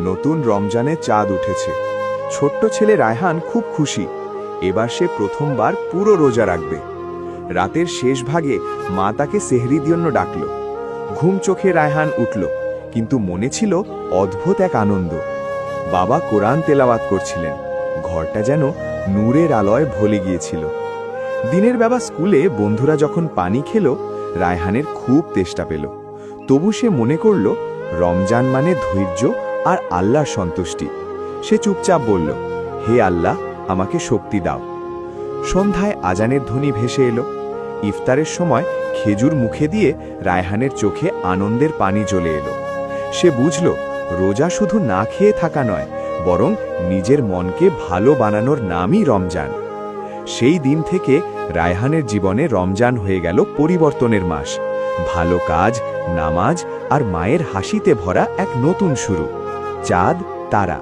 নতুন রমজানে চাঁদ উঠেছে। ছোট্ট ছেলে রায়হান খুব খুশি। এবার সে প্রথমবার পুরো রোজা রাখবে। রাতের শেষ ভাগে মা তাকে সেহরির জন্য ডাকল। ঘুম চোখে রায়হান উঠল, কিন্তু মনে ছিল অদ্ভুত এক আনন্দ। বাবা কোরআন তেলাওয়াত করছিলেন। ঘরটা যেন নূরের আলোয় ভরে গিয়েছিল। দিনের বেলা স্কুলে বন্ধুরা যখন পানি খেল, রায়হানের খুব তেষ্টা পেল। তবু সে মনে করল রমজান মানে ধৈর্য আর আল্লাহর সন্তুষ্টি। সে চুপচাপ বলল, হে আল্লাহ, আমাকে শক্তি দাও। সন্ধ্যায় আজানের ধ্বনি ভেসে এলো। ইফতারের সময় খেজুর মুখে দিয়ে রায়হানের চোখে আনন্দের পানি জ্বলে এলো। সে বুঝল রোজা শুধু না খেয়ে থাকা নয়, বরং নিজের মনকে ভালো বানানোর নামই রমজান। সেই দিন থেকে রায়হানের জীবনে রমজান হয়ে গেল পরিবর্তনের মাস। ভালো কাজ, নামাজ আর মায়ের হাসিতে ভরা এক নতুন শুরু। চাঁদ, তারা